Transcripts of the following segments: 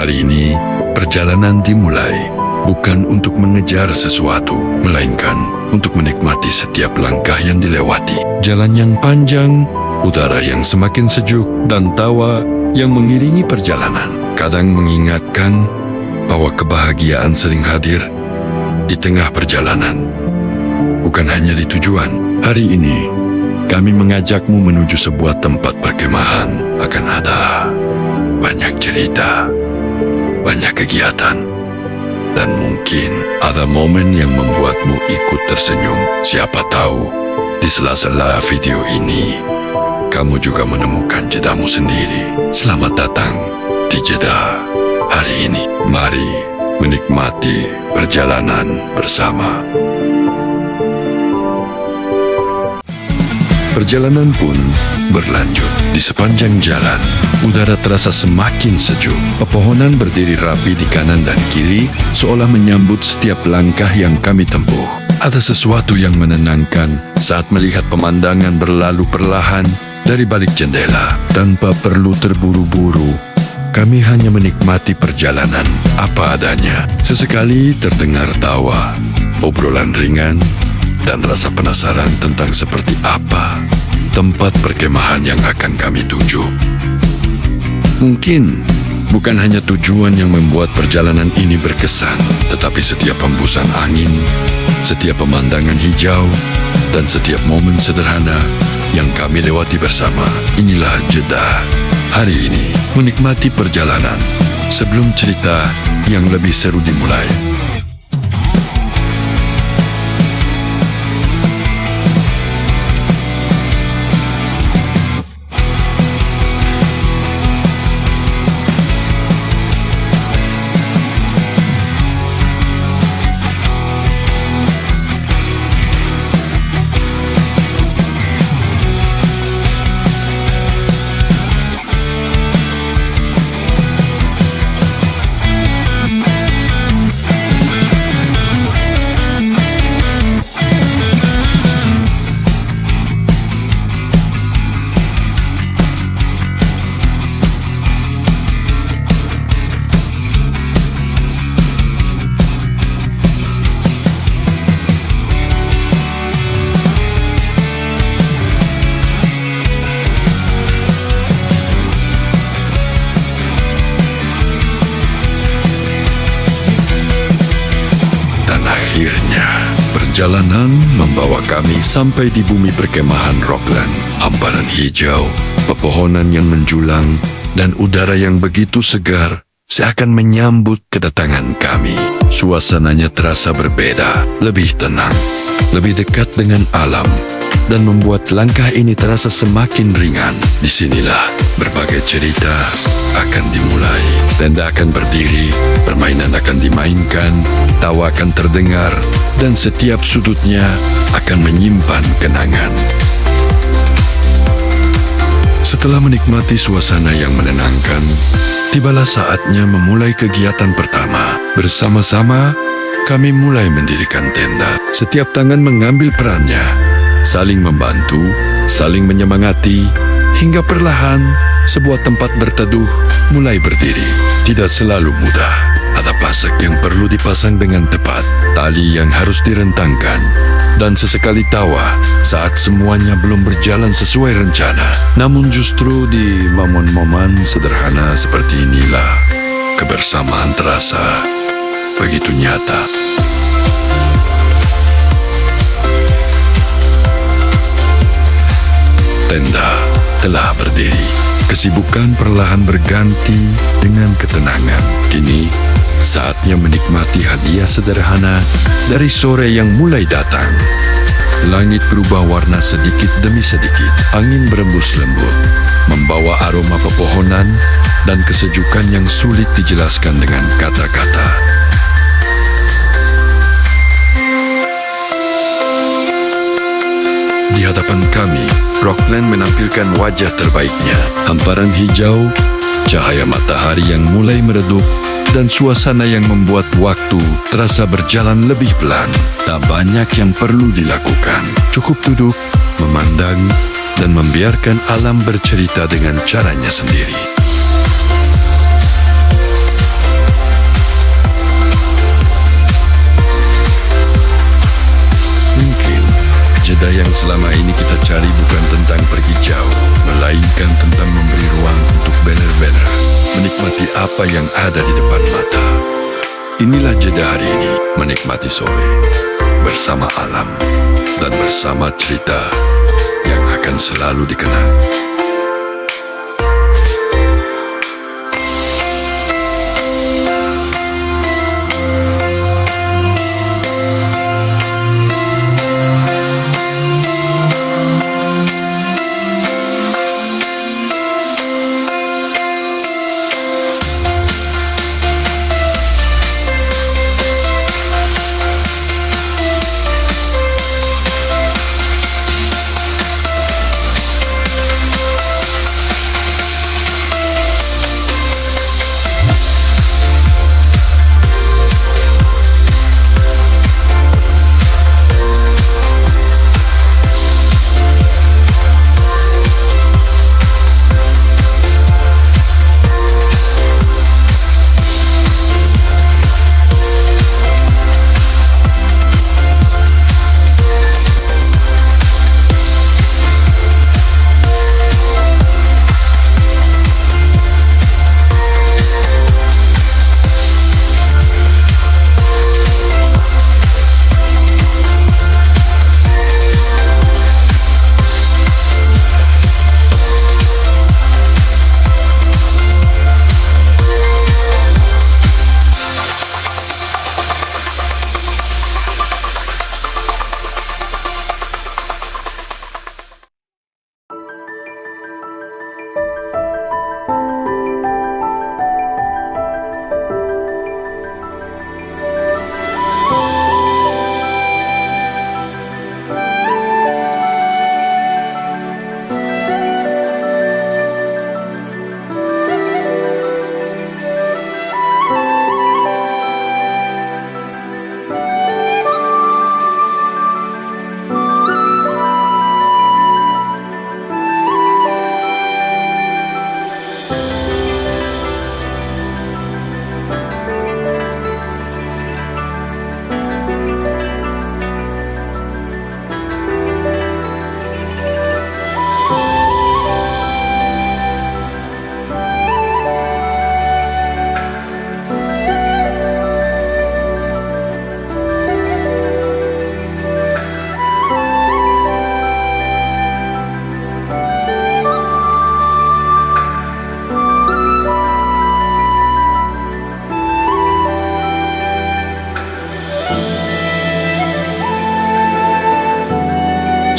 Hari ini, perjalanan dimulai bukan untuk mengejar sesuatu, melainkan untuk menikmati setiap langkah yang dilewati. Jalan yang panjang, udara yang semakin sejuk, dan tawa yang mengiringi perjalanan. Kadang mengingatkan bahwa kebahagiaan sering hadir di tengah perjalanan, bukan hanya di tujuan. Hari ini, kami mengajakmu menuju sebuah tempat perkemahan. Akan ada banyak cerita, banyak kegiatan, dan mungkin ada momen yang membuatmu ikut tersenyum. Siapa tahu, di sela-sela video ini, kamu juga menemukan jedamu sendiri. Selamat datang di Jeddah hari ini. Mari menikmati perjalanan bersama. Perjalanan pun berlanjut. Di sepanjang jalan, udara terasa semakin sejuk. Pepohonan berdiri rapi di kanan dan kiri, seolah menyambut setiap langkah yang kami tempuh. Ada sesuatu yang menenangkan saat melihat pemandangan berlalu perlahan dari balik jendela. Tanpa perlu terburu-buru, kami hanya menikmati perjalanan apa adanya. Sesekali terdengar tawa, obrolan ringan, dan rasa penasaran tentang seperti apa tempat perkemahan yang akan kami tuju. Mungkin bukan hanya tujuan yang membuat perjalanan ini berkesan, tetapi setiap hembusan angin, setiap pemandangan hijau, dan setiap momen sederhana yang kami lewati bersama. Inilah Jeddah hari ini, menikmati perjalanan sebelum cerita yang lebih seru dimulai. Akhirnya, perjalanan membawa kami sampai di bumi perkemahan Rockland. Hamparan hijau, pepohonan yang menjulang, dan udara yang begitu segar seakan menyambut kedatangan kami. Suasananya terasa berbeda, lebih tenang, lebih dekat dengan alam, dan membuat langkah ini terasa semakin ringan. Disinilah berbagai cerita akan dimulai. Tenda akan berdiri, permainan akan dimainkan, tawa akan terdengar, dan setiap sudutnya akan menyimpan kenangan. Setelah menikmati suasana yang menenangkan, tibalah saatnya memulai kegiatan pertama. Bersama-sama, kami mulai mendirikan tenda. Setiap tangan mengambil perannya, saling membantu, saling menyemangati, hingga perlahan sebuah tempat berteduh mulai berdiri. Tidak selalu mudah. Ada pasak yang perlu dipasang dengan tepat, tali yang harus direntangkan, dan sesekali tawa saat semuanya belum berjalan sesuai rencana. Namun justru di momen-momen sederhana seperti inilah kebersamaan terasa begitu nyata. Tenda telah berdiri. Kesibukan perlahan berganti dengan ketenangan. Kini, saatnya menikmati hadiah sederhana dari sore yang mulai datang. Langit berubah warna sedikit demi sedikit. Angin berembus lembut, membawa aroma pepohonan dan kesejukan yang sulit dijelaskan dengan kata-kata. Di hadapan kami, Rockland menampilkan wajah terbaiknya. Hamparan hijau, cahaya matahari yang mulai meredup, dan suasana yang membuat waktu terasa berjalan lebih pelan. Tak banyak yang perlu dilakukan. Cukup duduk, memandang, dan membiarkan alam bercerita dengan caranya sendiri. menikmati apa yang ada di depan mata. Inilah jeda hari ini, menikmati sore bersama alam dan bersama cerita yang akan selalu dikenang.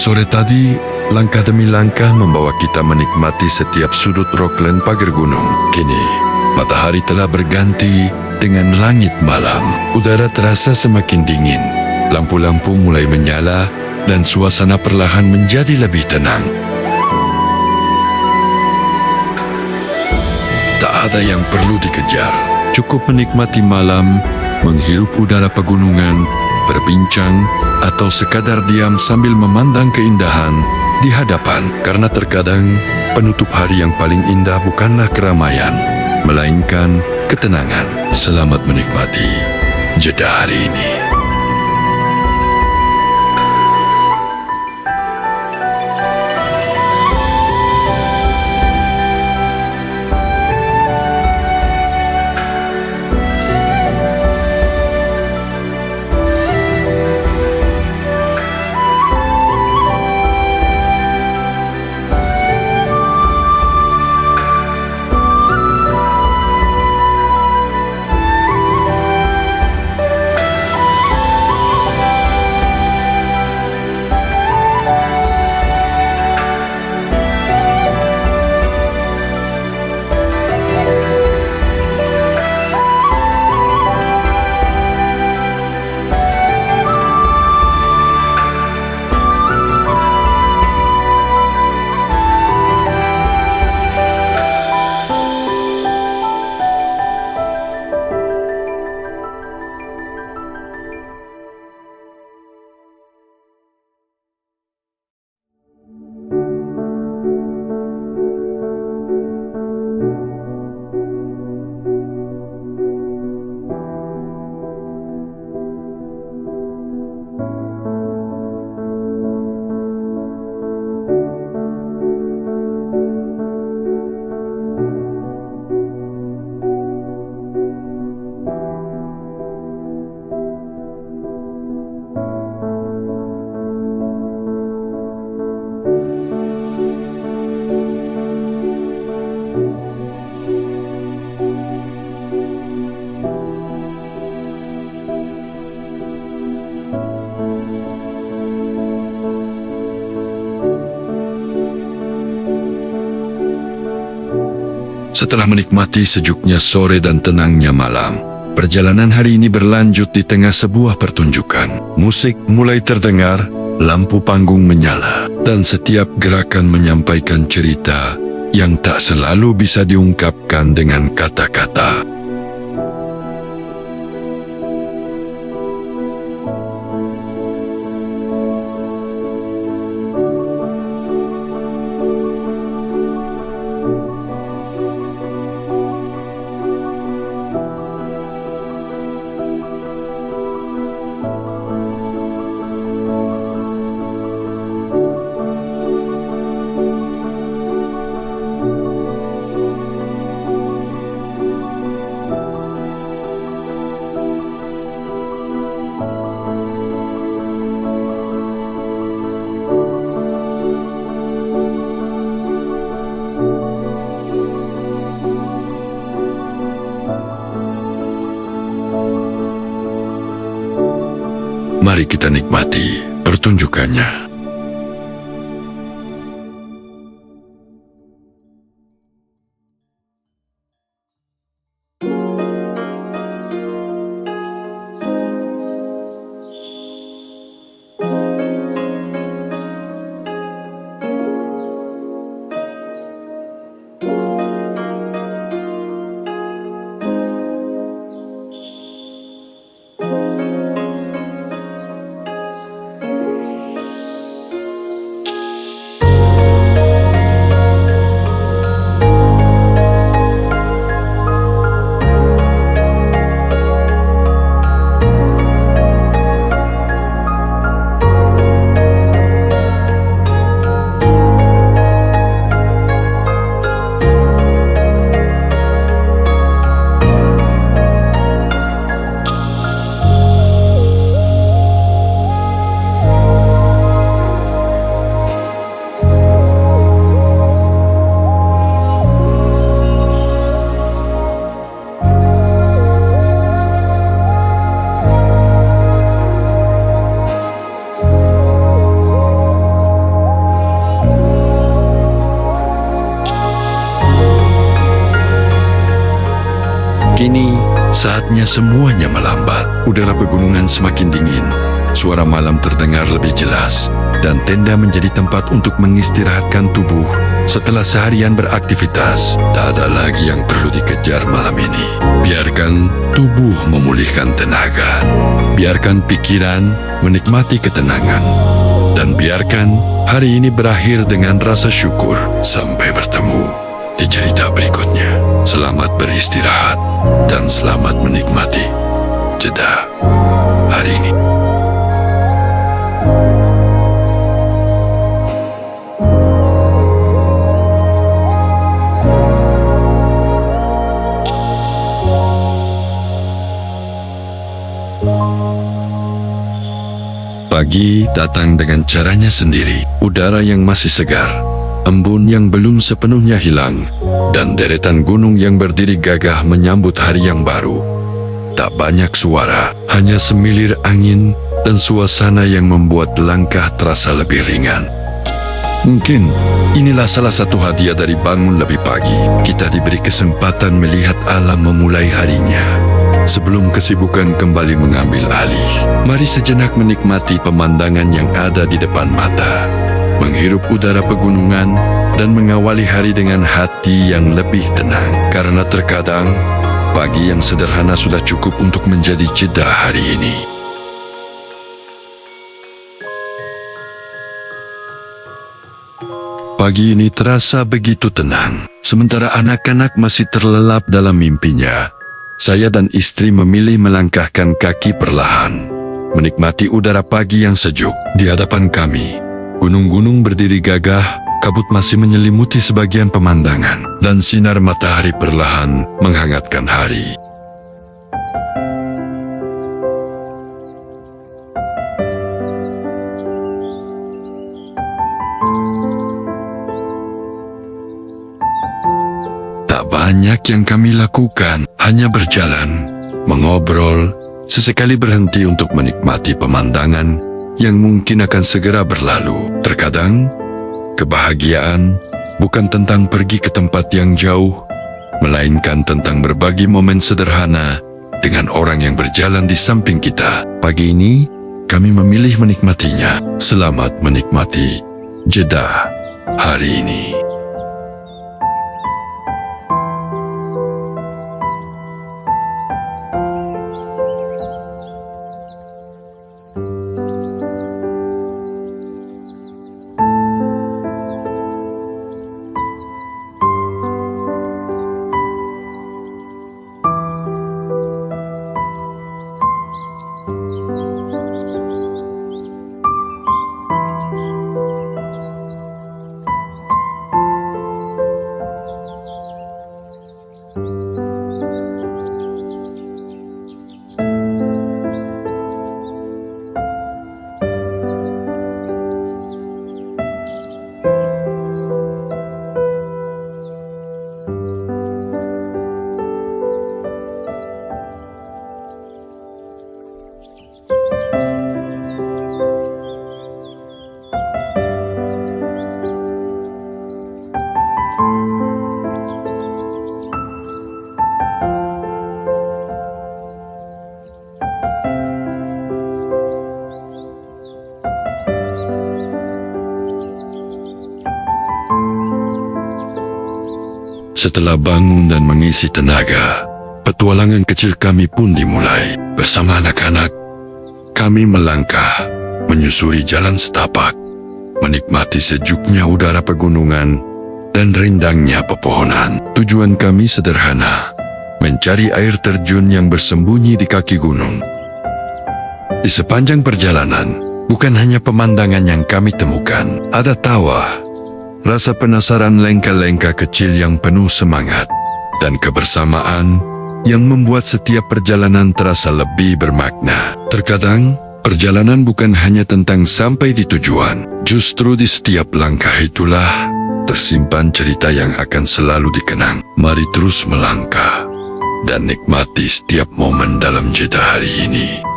Sore tadi, langkah demi langkah membawa kita menikmati setiap sudut Rockland pagar gunung. Kini, matahari telah berganti dengan langit malam. Udara terasa semakin dingin. Lampu-lampu mulai menyala dan suasana perlahan menjadi lebih tenang. Tak ada yang perlu dikejar. Cukup menikmati malam, menghirup udara pegunungan, berbincang, atau sekadar diam sambil memandang keindahan di hadapan. Karena terkadang penutup hari yang paling indah bukanlah keramaian, melainkan ketenangan. Selamat menikmati jeda hari ini. Setelah menikmati sejuknya sore dan tenangnya malam, perjalanan hari ini berlanjut di tengah sebuah pertunjukan. Musik mulai terdengar, lampu panggung menyala, dan setiap gerakan menyampaikan cerita yang tak selalu bisa diungkapkan dengan kata-kata. Mari kita nikmati pertunjukannya. Kini, saatnya semuanya melambat. Udara pegunungan semakin dingin. Suara malam terdengar lebih jelas. Dan tenda menjadi tempat untuk mengistirahatkan tubuh. Setelah seharian beraktivitas, tak ada lagi yang perlu dikejar malam ini. Biarkan tubuh memulihkan tenaga. Biarkan pikiran menikmati ketenangan. Dan biarkan hari ini berakhir dengan rasa syukur. Sampai bertemu di cerita berikutnya. Selamat beristirahat dan selamat menikmati jeda hari ini. Pagi datang dengan caranya sendiri. Udara yang masih segar, embun yang belum sepenuhnya hilang, dan deretan gunung yang berdiri gagah menyambut hari yang baru. Tak banyak suara, hanya semilir angin dan suasana yang membuat langkah terasa lebih ringan. Mungkin inilah salah satu hadiah dari bangun lebih pagi. Kita diberi kesempatan melihat alam memulai harinya. Sebelum kesibukan kembali mengambil alih, mari sejenak menikmati pemandangan yang ada di depan mata. Menghirup udara pegunungan dan mengawali hari dengan hati yang lebih tenang. Karena terkadang, pagi yang sederhana sudah cukup untuk menjadi jeda hari ini. Pagi ini terasa begitu tenang. Sementara anak-anak masih terlelap dalam mimpinya, saya dan istri memilih melangkahkan kaki perlahan, menikmati udara pagi yang sejuk. Di hadapan kami, gunung-gunung berdiri gagah, kabut masih menyelimuti sebagian pemandangan, dan sinar matahari perlahan menghangatkan hari. Tak banyak yang kami lakukan, hanya berjalan, mengobrol, sesekali berhenti untuk menikmati pemandangan yang mungkin akan segera berlalu. Terkadang, kebahagiaan bukan tentang pergi ke tempat yang jauh, melainkan tentang berbagi momen sederhana dengan orang yang berjalan di samping kita. Pagi ini, kami memilih menikmatinya. Selamat menikmati Jeddah hari ini. Setelah bangun dan mengisi tenaga, petualangan kecil kami pun dimulai. Bersama anak-anak, kami melangkah, menyusuri jalan setapak, menikmati sejuknya udara pegunungan dan rindangnya pepohonan. Tujuan kami sederhana, mencari air terjun yang bersembunyi di kaki gunung. Di sepanjang perjalanan, bukan hanya pemandangan yang kami temukan, ada tawa, rasa penasaran lengka-lengka kecil yang penuh semangat, dan kebersamaan yang membuat setiap perjalanan terasa lebih bermakna. Terkadang, perjalanan bukan hanya tentang sampai di tujuan. Justru di setiap langkah itulah tersimpan cerita yang akan selalu dikenang. Mari terus melangkah dan nikmati setiap momen dalam Jeddah hari ini.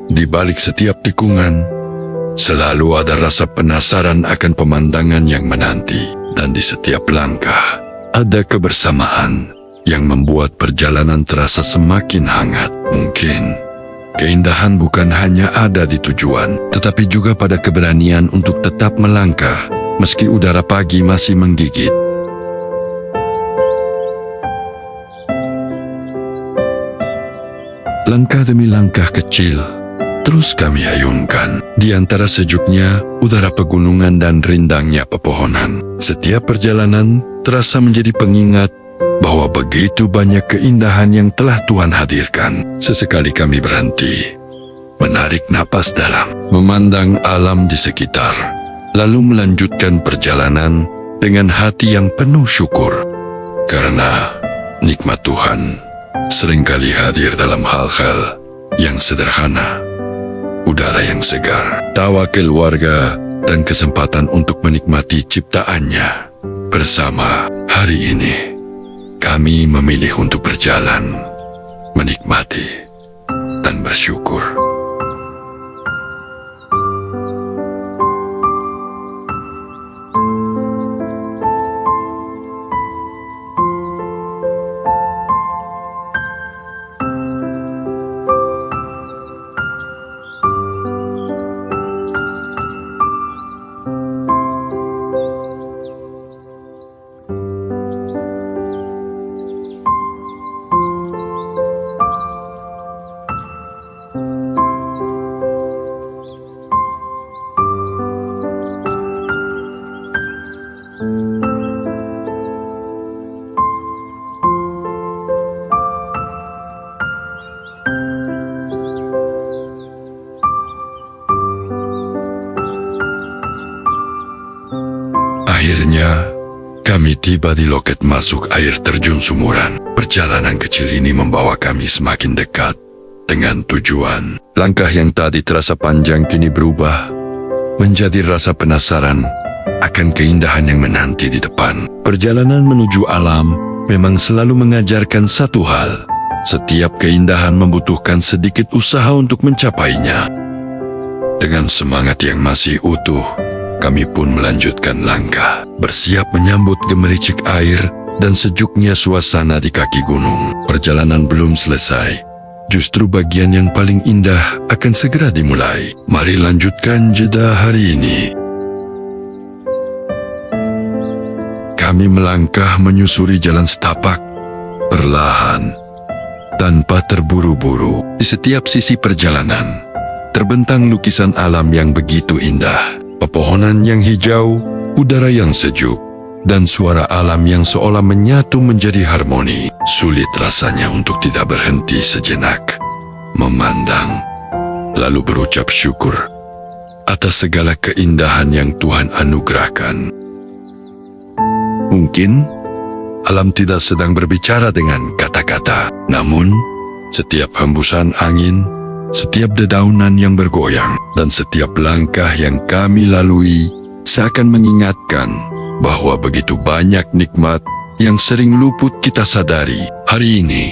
Di balik setiap tikungan, selalu ada rasa penasaran akan pemandangan yang menanti. Dan di setiap langkah, ada kebersamaan yang membuat perjalanan terasa semakin hangat. Mungkin, keindahan bukan hanya ada di tujuan, tetapi juga pada keberanian untuk tetap melangkah, meski udara pagi masih menggigit. Langkah demi langkah kecil terus kami ayunkan. Di antara sejuknya udara pegunungan dan rindangnya pepohonan, setiap perjalanan terasa menjadi pengingat bahwa begitu banyak keindahan yang telah Tuhan hadirkan. Sesekali kami berhenti, menarik napas dalam, memandang alam di sekitar, lalu melanjutkan perjalanan dengan hati yang penuh syukur. Karena nikmat Tuhan seringkali hadir dalam hal-hal yang sederhana. Udara yang segar, tawa keluarga, dan kesempatan untuk menikmati ciptaannya. Bersama hari ini, kami memilih untuk berjalan, menikmati, dan bersyukur. Akhirnya, kami tiba di loket masuk air terjun Sumuran. Perjalanan kecil ini membawa kami semakin dekat dengan tujuan. Langkah yang tadi terasa panjang kini berubah menjadi rasa penasaran akan keindahan yang menanti di depan. Perjalanan menuju alam memang selalu mengajarkan satu hal. Setiap keindahan membutuhkan sedikit usaha untuk mencapainya. Dengan semangat yang masih utuh, kami pun melanjutkan langkah, bersiap menyambut gemericik air dan sejuknya suasana di kaki gunung. Perjalanan belum selesai. Justru bagian yang paling indah akan segera dimulai. Mari lanjutkan jeda hari ini. Kami melangkah menyusuri jalan setapak, perlahan, tanpa terburu-buru. Di setiap sisi perjalanan, terbentang lukisan alam yang begitu indah. Pepohonan yang hijau, udara yang sejuk, dan suara alam yang seolah menyatu menjadi harmoni. Sulit rasanya untuk tidak berhenti sejenak, memandang, lalu berucap syukur atas segala keindahan yang Tuhan anugerahkan. Mungkin alam tidak sedang berbicara dengan kata-kata, namun setiap hembusan angin, setiap dedaunan yang bergoyang, dan setiap langkah yang kami lalui seakan mengingatkan bahwa begitu banyak nikmat yang sering luput kita sadari. Hari ini,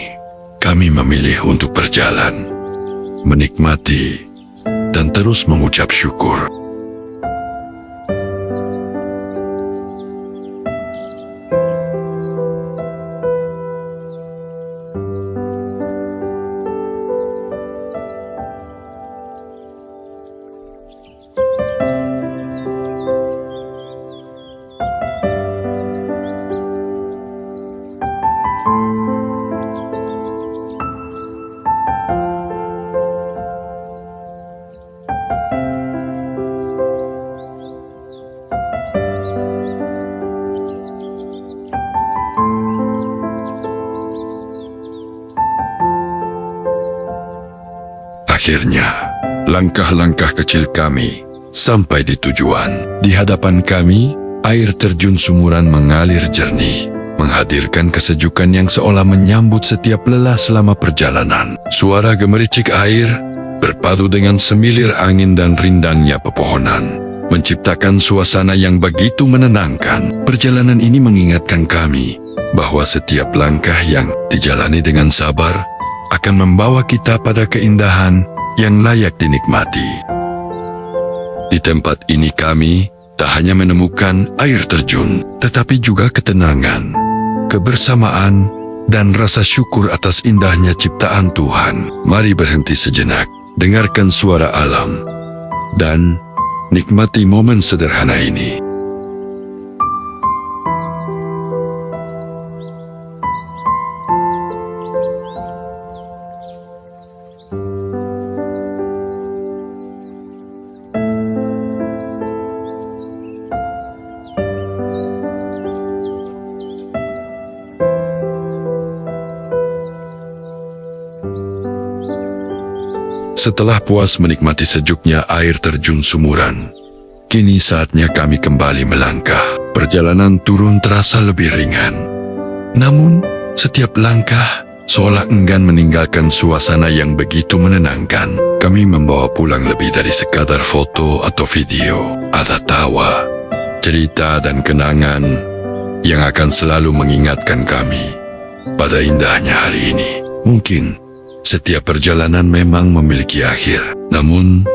kami memilih untuk berjalan, menikmati, dan terus mengucap syukur. Akhirnya, langkah-langkah kecil kami sampai di tujuan. Di hadapan kami, air terjun Sumuran mengalir jernih, menghadirkan kesejukan yang seolah menyambut setiap lelah selama perjalanan. Suara gemericik air berpadu dengan semilir angin dan rindangnya pepohonan, menciptakan suasana yang begitu menenangkan. Perjalanan ini mengingatkan kami bahwa setiap langkah yang dijalani dengan sabar akan membawa kita pada keindahan yang layak dinikmati. Di tempat ini kami tak hanya menemukan air terjun, tetapi juga ketenangan, kebersamaan, dan rasa syukur atas indahnya ciptaan Tuhan. Mari berhenti sejenak, dengarkan suara alam, dan nikmati momen sederhana ini. Setelah puas menikmati sejuknya air terjun Sumuran, kini saatnya kami kembali melangkah. Perjalanan turun terasa lebih ringan. Namun, setiap langkah seolah enggan meninggalkan suasana yang begitu menenangkan. Kami membawa pulang lebih dari sekadar foto atau video. Ada tawa, cerita, dan kenangan yang akan selalu mengingatkan kami pada indahnya hari ini. Mungkin setiap perjalanan memang memiliki akhir, namun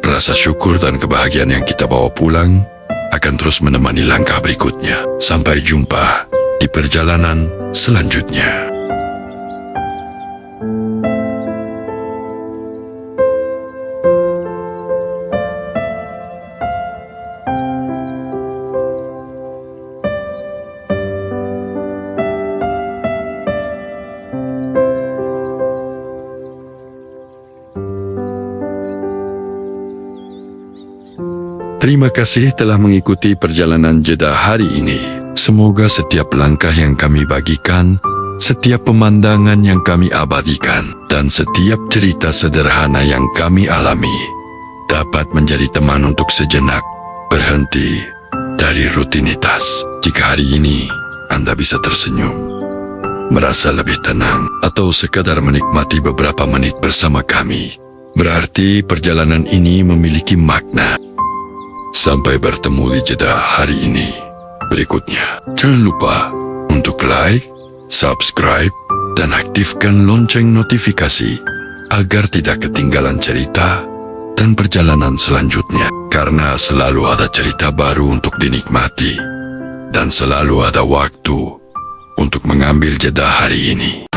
rasa syukur dan kebahagiaan yang kita bawa pulang akan terus menemani langkah berikutnya. Sampai jumpa di perjalanan selanjutnya. Terima kasih telah mengikuti perjalanan jeda hari ini. Semoga setiap langkah yang kami bagikan, setiap pemandangan yang kami abadikan, dan setiap cerita sederhana yang kami alami dapat menjadi teman untuk sejenak berhenti dari rutinitas. Jika hari ini Anda bisa tersenyum, merasa lebih tenang, atau sekadar menikmati beberapa menit bersama kami, berarti perjalanan ini memiliki makna. Sampai bertemu di jeda hari ini. Berikutnya, jangan lupa untuk like, subscribe, dan aktifkan lonceng notifikasi agar tidak ketinggalan cerita dan perjalanan selanjutnya. Karena selalu ada cerita baru untuk dinikmati dan selalu ada waktu untuk mengambil jeda hari ini.